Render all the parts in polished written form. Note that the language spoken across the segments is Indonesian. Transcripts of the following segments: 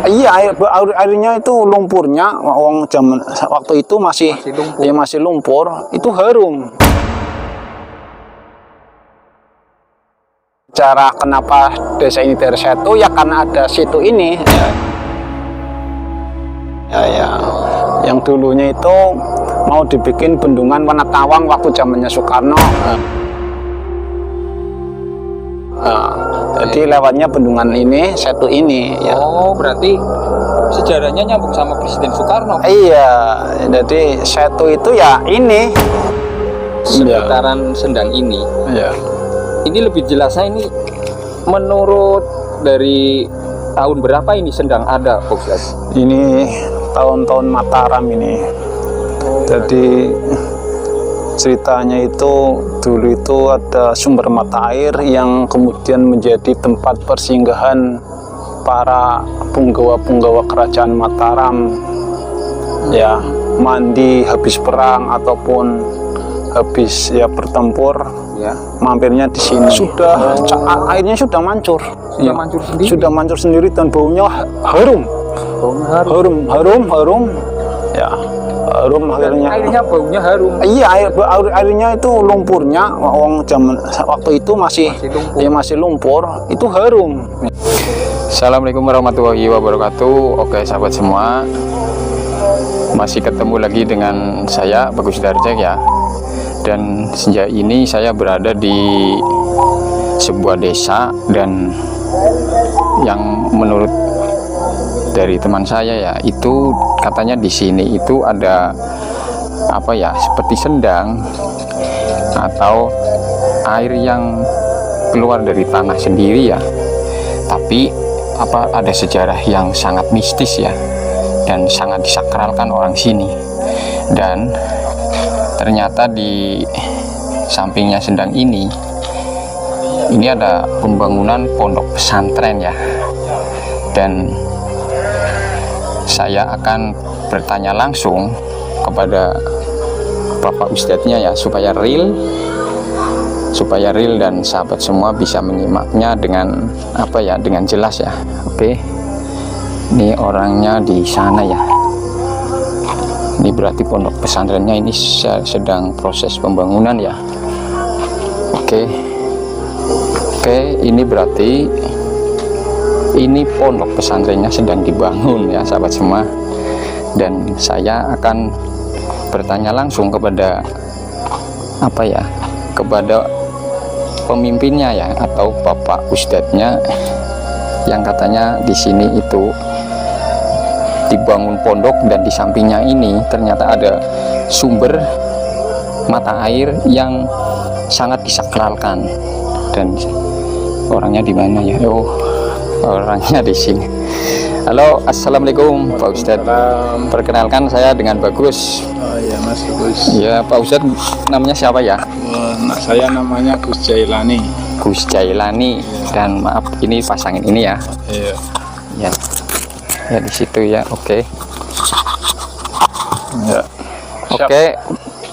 Iya, airnya itu lumpurnya, waktu itu masih lumpur. Ya masih lumpur, itu harum. Cara kenapa desa ini tersetu ya karena ada situ ini. Ya, yang dulunya itu mau dibikin bendungan Wanatawang waktu zamannya Soekarno. Jadi lewatnya bendungan ini, setu ini. Ya. Oh, berarti sejarahnya nyambung sama Presiden Soekarno. Iya, jadi setu itu ya ini. Seputaran Sendang ini. Iya. Ini lebih jelasnya ini menurut dari tahun berapa ini Sendang ada, Pak Ustaz? Ini tahun-tahun Mataram ini. Jadi ceritanya itu dulu itu ada sumber mata air yang kemudian menjadi tempat persinggahan para punggawa-punggawa kerajaan Mataram. Ya, mandi habis perang ataupun habis ya bertempur. Ya, mampirnya di sini. Airnya sudah mancur. Sudah mancur sendiri. Sudah mancur sendiri dan baunya harum. Harum. Ya, harum akhirnya. Airnya baunya harum. Iya, airnya itu lumpurnya, waktu itu masih lumpur. Ya masih lumpur, itu harum. Assalamualaikum warahmatullahi wabarakatuh. Oke, sahabat semua, masih ketemu lagi dengan saya Bagus Darjak ya. Dan sejak ini saya berada di sebuah desa, dan yang menurut dari teman saya ya, itu katanya di sini itu ada apa ya, seperti sendang atau air yang keluar dari tanah sendiri ya, tapi apa ada sejarah yang sangat mistis ya, dan sangat disakralkan orang sini. Dan ternyata di sampingnya sendang ini ada pembangunan pondok pesantren ya, dan saya akan bertanya langsung kepada Bapak Ustadznya ya, supaya real dan sahabat semua bisa menyimaknya dengan apa ya, dengan jelas ya. Oke, ini orangnya di sana ya. Ini berarti pondok pesantrennya ini sedang proses pembangunan ya. Oke, ini berarti ini pondok pesantrennya sedang dibangun ya sahabat semua. Dan saya akan bertanya langsung kepada apa ya, kepada pemimpinnya ya, atau Bapak Ustadznya, yang katanya di sini itu dibangun pondok dan di sampingnya ini ternyata ada sumber mata air yang sangat disakralkan. Dan orangnya di mana ya? Oh, orangnya di sini. Halo, assalamualaikum Pak Ustadz. Perkenalkan, saya dengan Bagus. Oh iya Mas Bagus. Ya Pak Ustadz, namanya siapa ya? Saya namanya Gus Jailani. Gus Jailani. Dan maaf, ini pasangin ini ya. Iya. Ya. Ya di situ ya. Oke. Ya. Oke,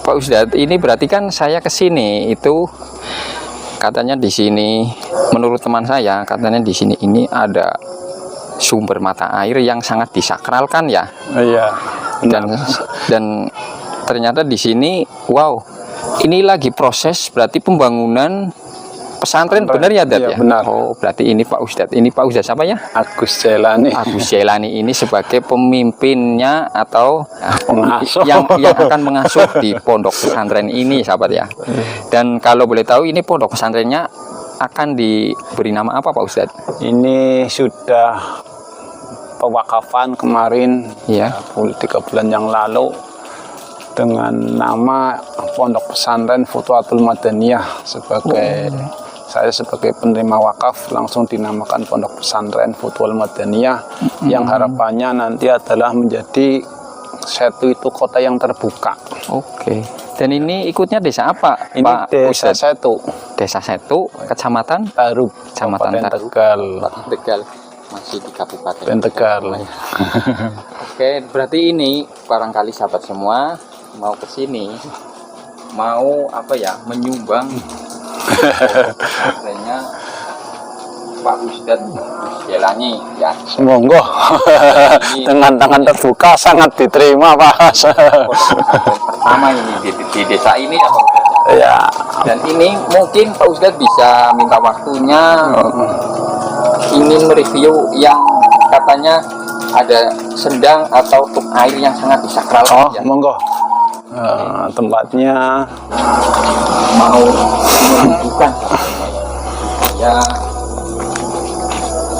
Pak Ustadz, ini berarti kan saya ke sini itu katanya di sini, menurut teman saya katanya di sini ini ada sumber mata air yang sangat disakralkan ya. Iya. Dan ternyata di sini, wow, ini lagi proses berarti pembangunan pesantren, benar ya Dad? Iya, ya? Benar. Oh, berarti ini Pak Ustadz. Ini Pak Ustadz siapa ya? Agus Jailani. Agus Jailani ini sebagai pemimpinnya atau pengasuh yang akan mengasuh di pondok pesantren ini, sahabat ya. Dan kalau boleh tahu, ini pondok pesantrennya akan diberi nama apa Pak Ustadz? Ini sudah pewakafan kemarin ya, 3 bulan yang lalu dengan nama Pondok Pesantren Futuhatul Madaniyah. Saya sebagai penerima wakaf langsung dinamakan Pondok Pesantren Futuhatul Madaniyah, yang harapannya nanti adalah menjadi setu itu kota yang terbuka. Oke. Dan ini ikutnya desa apa, ini Pak Desa Ustadz? Setu. Desa Setu, Kecamatan Tarub, Kecamatan Tegal. Tegal, masih di Kabupaten Tegal. Oke, berarti ini barangkali sahabat semua mau ke sini, mau apa ya, menyumbang pesantrennya Pak Ustadz jalani ya. Monggo. Dengan tangan terbuka sangat diterima, Pak. Pertama ini di desa ini ya Pak Ustadz. Ya. Dan ini mungkin Pak Ustadz bisa minta waktunya ingin mereview yang katanya ada sendang atau tuk air yang sangat sakral. Oh, ya. monggo. Tempatnya Mau menunjukkan ya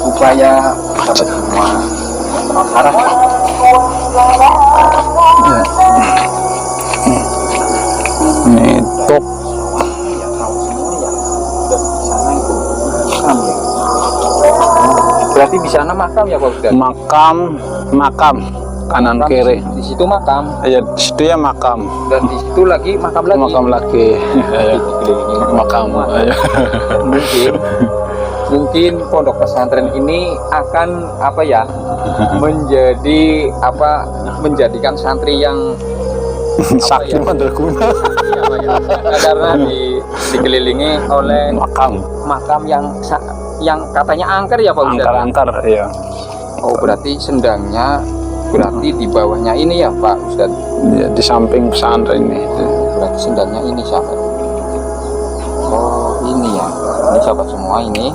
supaya dapat semua arah. ini tuk Ya tahu semua ya. Dan di sana itu makam ya. Berarti di sana makam ya Pak Ustadz? makam kanan Makam, kiri. Di situ makam. Ya, di situ ya makam. Dan di situ lagi makam lagi. Makam lagi. Dikelilingi Makam. Dan mungkin pondok pesantren ini akan apa ya menjadikan santri yang Sakti mandraguna. iya, Pak, ya. Karena dikelilingi oleh makam yang katanya angker ya Pak Ustadz. Angker, ya. Oh berarti sendangnya berarti di bawahnya ini ya Pak Ustadz. Ya, di samping pesantren ini. Berarti sendangnya ini sahabat. Oh ini ya. Ini sahabat semua ini.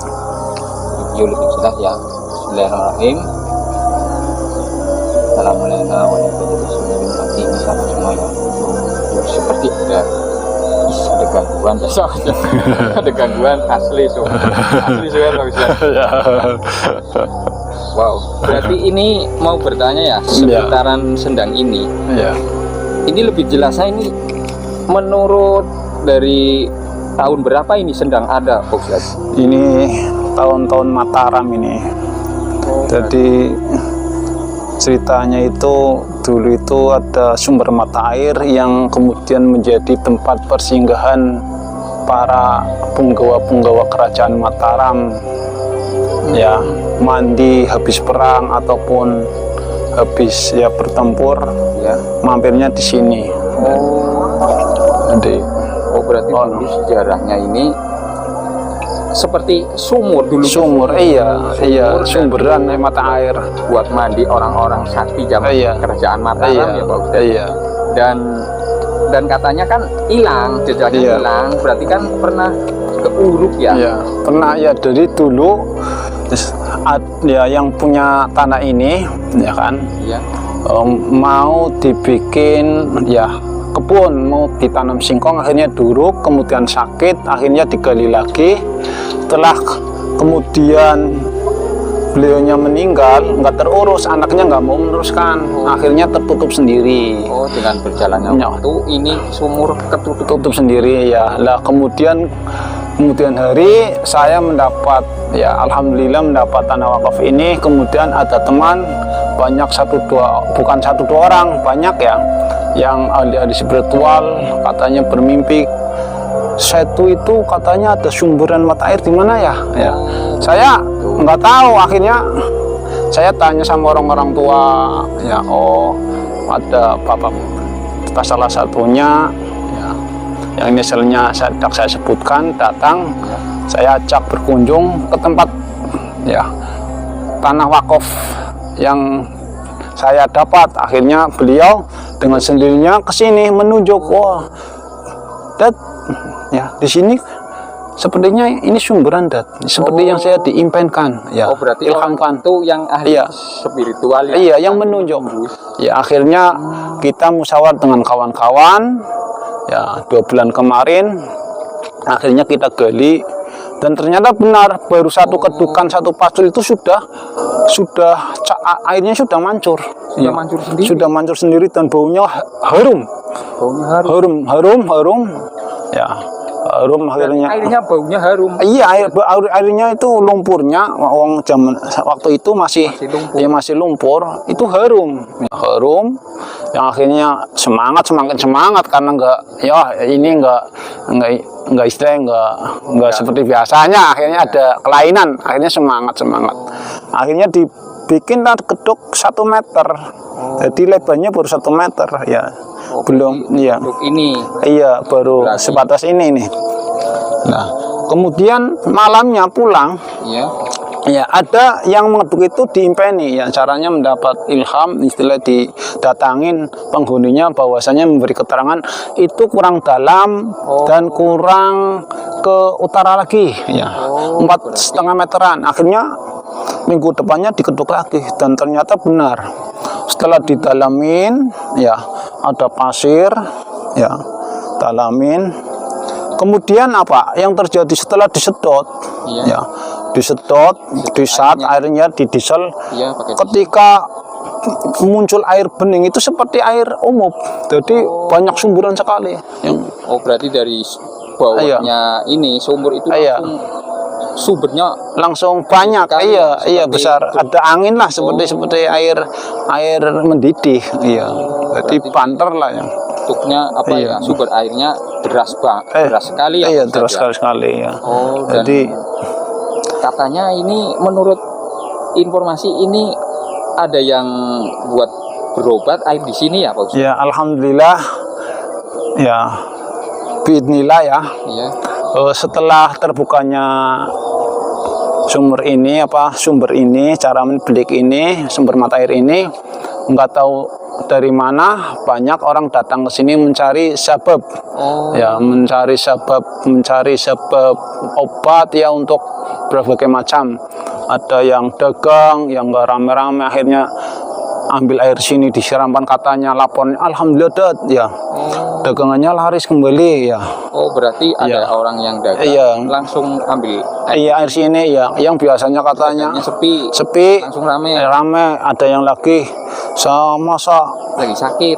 Review lebih jelas ya. Bismillahirrahmanirrahim. Assalamualaikum warahmatullahi ini sahabat semua ya. Seperti ada gangguan ya sahabat. Ada gangguan asli so. Asli so ya Pak Ustadz. Wow, berarti ini mau bertanya ya seputaran sendang ini. Ya. Ini lebih jelasnya ini menurut dari tahun berapa ini sendang ada, Pak Ustadz? Ini tahun-tahun Mataram ini. Jadi ceritanya itu dulu itu ada sumber mata air yang kemudian menjadi tempat persinggahan para punggawa-punggawa kerajaan Mataram. Ya, mandi habis perang ataupun habis ya bertempur, ya mampirnya di sini. Jadi, berarti dulu sejarahnya ini seperti sumur dulu. Sumur, iya, sumberan mata air buat mandi orang-orang sakti zaman kerajaan Mataram ya Pak Ustadz. Iya. Dan katanya kan hilang, jejaknya hilang, berarti kan pernah ke Uruk ya? Iya, pernah ya dari dulu. Ya yang punya tanah ini ya kan mau dibikin ya kebun, mau ditanam singkong, akhirnya duruk, kemudian sakit, akhirnya digali lagi. Setelah kemudian beliaunya meninggal, nggak terurus, anaknya nggak mau meneruskan, akhirnya tertutup sendiri. Oh, dengan berjalannya waktu ini sumur ketutup sendiri ya. Lah kemudian hari saya mendapat ya alhamdulillah mendapat tanah wakaf ini. Kemudian ada teman banyak bukan satu dua orang, banyak ya yang ahli-ahli spiritual katanya bermimpi Setu itu katanya ada sumberan mata air di mana ya? Ya, saya nggak tahu. Akhirnya saya tanya sama orang-orang tua, ya ada bapak salah satunya, ya, yang misalnya saya sebutkan datang, saya ajak berkunjung ke tempat ya tanah wakaf yang saya dapat. Akhirnya beliau dengan sendirinya ke sini menunjuk, ya di sini sepertinya ini sumberan seperti yang saya diimpankan ya. Berarti ilhamkan itu yang ahli spiritual ya. Iya, yang menunjuk. Ya akhirnya kita musyawarah dengan kawan-kawan ya 2 bulan kemarin, akhirnya kita gali dan ternyata benar baru satu kedukan satu pasul itu sudah airnya sudah mancur. Sudah mancur sendiri dan baunya harum. Harum ya, harum akhirnya. Airnya baunya harum. Iya, airnya itu lumpurnya waktu itu masih lumpur, itu harum yang akhirnya semakin semangat karena enggak seperti biasanya, akhirnya ada kelainan, akhirnya semangat akhirnya dibikin keduk 1 meter. Jadi lebarnya baru 1 meter ya. Belum ini baru berarti sebatas ini nih. Nah kemudian malamnya pulang Ya, ada yang mengaduk itu diimpeni, ya caranya mendapat ilham, istilah didatangin penghuninya bahwasanya memberi keterangan itu kurang dalam dan kurang ke utara lagi, ya 4,5 meteran. Akhirnya minggu depannya diketuk lagi dan ternyata benar. Setelah didalamin, ya ada pasir, ya dalamin. Kemudian apa yang terjadi setelah disedot? Ya, disedot, disat airnya didiesel. Ketika muncul air bening itu seperti air umum. Jadi banyak sumburan sekali. Berarti dari bawahnya ini sumur itu langsung sumbernya langsung banyak. Iya besar. Ada angin lah seperti air mendidih. Iya. Jadi banter lah ya. Bentuknya apa ya, sumber airnya deras sekali ya. Iya, deras sekali ya. Jadi katanya ini menurut informasi ini ada yang buat berobat air di sini ya Pak Ustadz? Ya, alhamdulillah. Ya. Bismillah ya. Setelah terbukanya sumber ini, cara menbelik ini, sumber mata air ini, nggak tahu dari mana banyak orang datang ke sini mencari sebab, ya mencari sebab obat ya untuk berbagai macam. Ada yang dagang, yang nggak rame-rame, akhirnya ambil air sini disiramkan, katanya laporan alhamdulillah ya dagangannya laris kembali ya. Berarti ada orang yang dagang langsung ambil air sini ya, yang biasanya katanya sepi langsung rame. Ada yang lagi lagi sakit.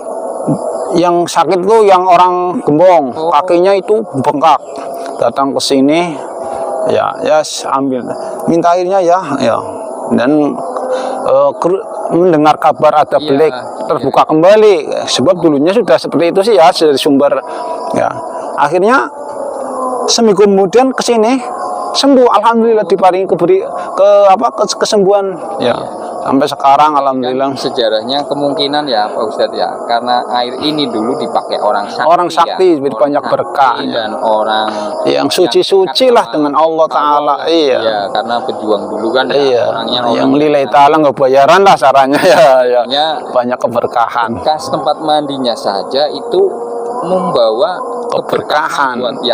Yang sakit tuh yang orang gembong, kakinya itu bengkak, datang ke sini ya ambil, minta airnya ya dan mendengar kabar ada belik terbuka kembali, sebab dulunya sudah seperti itu sih ya dari sumber ya. Akhirnya seminggu kemudian ke sini sembuh, alhamdulillah diparingi kesembuhan ya. Sampai sekarang alhamdulillah. Sejarahnya kemungkinan ya Pak Ustadz ya, karena air ini dulu dipakai orang sakti ya, banyak berkah dan orang yang suci-suci lah dengan Allah Ta'ala. Iya, karena pejuang dulu kan orangnya yang lillahi ta'ala nggak bayaran lah caranya ya. Banyak keberkahan. Bekas tempat mandinya saja itu membawa keberkahan buat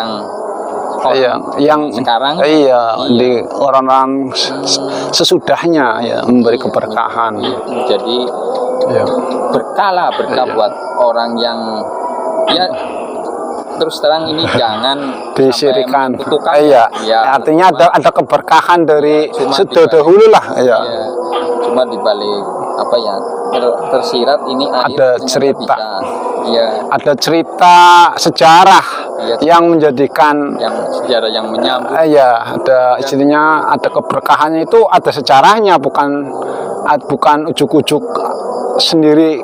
yang sekarang di orang-orang sesudahnya ya memberi keberkahan. Jadi berkah buat orang yang terus terang ini jangan disirikan. Artinya ada keberkahan dari dahulu lah cuma dibalik tersirat ini ada cerita. Ada cerita sejarah yang menjadikan sejarah yang menyambut. Ada istilahnya, ada keberkahannya itu ada sejarahnya, bukan ujuk-ujuk sendiri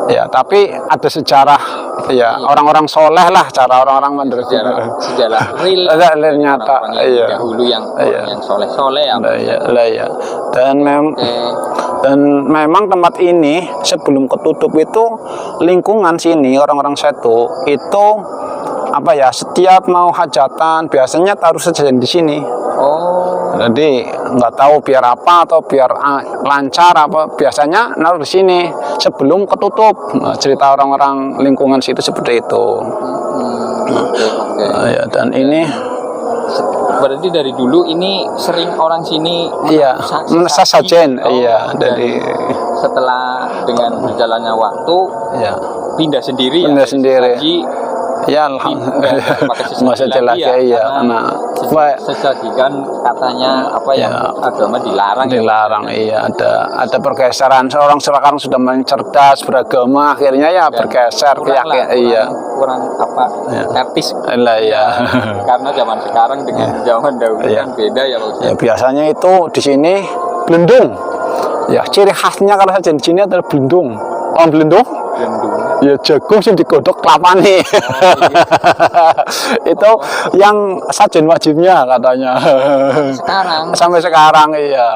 ya, tapi ada sejarah orang-orang soleh lah, cara orang-orang sejarah real nyata dahulu yang soleh-soleh ya. Dan memang tempat ini sebelum ketutup itu lingkungan sini orang-orang Setu itu setiap mau hajatan biasanya taruh sejajan di sini. Jadi nggak tahu biar apa atau biar lancar apa, biasanya naruh di sini sebelum ketutup. Cerita orang-orang lingkungan situ seperti itu. Dan ini berarti dari dulu ini sering orang sini sajen. Dari setelah dengan berjalannya waktu pindah sendiri. Alhamdulillah masih lagi karena sesajikan katanya agama dilarang. Ada pergeseran, seorang sekarang sudah cerdas beragama, akhirnya bergeser kurang etis karena zaman sekarang dengan zaman dahulu kan beda ya Pak Ustadz. Biasanya itu di sini belendung ciri khasnya kalau saja di sini adalah belendung. Belendung Ya jagung sing digodhog kelapane. Itu yang sajen wajibnya katanya. Sekarang Sampai sekarang iya.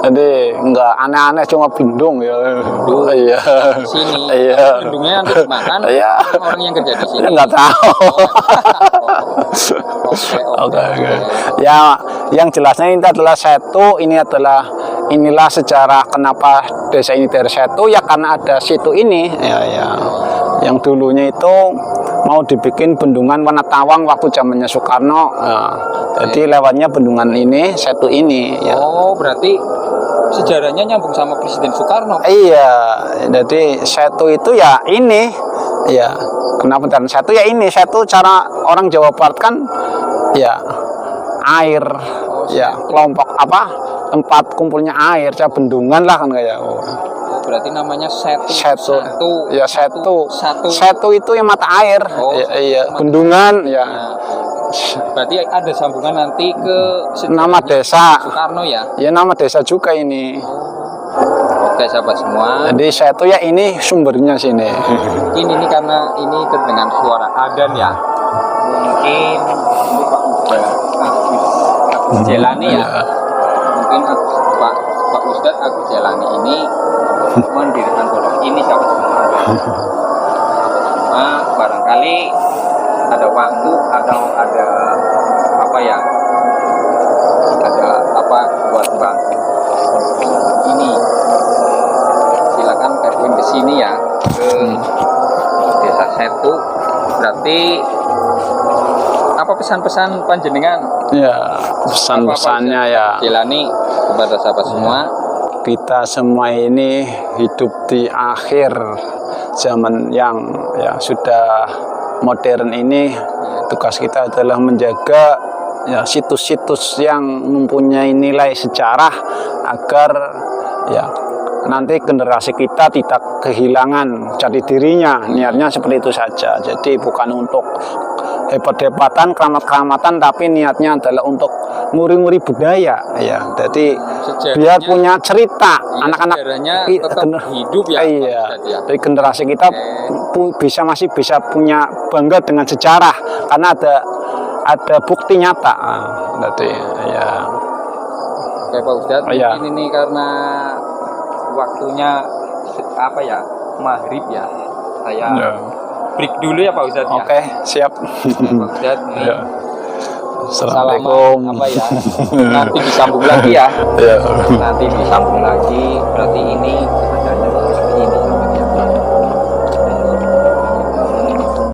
Jadi enggak aneh-aneh cuma bindung ya. Iya. sini Iya. bendungnya nanti dimakan Iya. orang yang kerja di sini. Enggak tahu. Oke. Ya, yang jelasnya ini adalah setu, inilah sejarah kenapa desa ini dari setu ya karena ada situ ini ya. Yang dulunya itu mau dibikin bendungan Wanatawang waktu zamannya Soekarno. Nah, jadi lewatnya bendungan ini, setu ini ya. Oh, berarti sejarahnya nyambung sama Presiden Soekarno. Iya, jadi setu itu ya ini, ya. Kenapa dan setu ya ini, setu cara orang Jawa Barat kan, ya air, ya kelompok apa tempat kumpulnya air, ya bendungan lah kan kayak. Oh. Berarti namanya setu. Setu itu yang mata air, Oh, iya, bendungan, ya. Berarti ada sambungan nanti ke Nama desa, Soekarno ya. ya nama desa juga ini. Oke sahabat semua. Jadi setu ya ini sumbernya sini. Mungkin ini karena ini terdengar suara adzan ya. Mungkin ini Pak Agus Jelani ya. Mungkin Pak Ustadz Agus Jelani ini mendirikan pondok ini sahabat semua. Barangkali ada waktu atau ada apa ya? Ada apa buat bantu ini? Silakan Kevin ke sini ya ke desa Setu. Berarti apa pesan-pesan panjenengan? Ya, pesan-pesannya ya. Jelani kepada sahabat semua. Kita semua ini hidup di akhir zaman yang ya sudah modern ini. Tugas kita adalah menjaga ya situs-situs yang mempunyai nilai sejarah agar ya nanti generasi kita tidak kehilangan jati dirinya. Niatnya seperti itu saja. Jadi bukan untuk hebat-hebatan, keramat-keramatan, tapi niatnya adalah untuk nguri-nguri budaya ya. Jadi biar punya cerita anak-anak tetap hidup ya. Iya. Dari generasi kita masih bisa punya bangga dengan sejarah karena ada bukti nyata. Berarti ya. Oke Pak Ustadz, Iya. mungkin ini karena waktunya apa ya, maghrib ya. Saya break dulu ya Pak Ustadz ya. Oke, siap. Pak Ustadz ini Ya. Assalamualaikum. salaman apa ya, nanti disambung lagi ya. Ya. Nanti disambung lagi. Berarti ini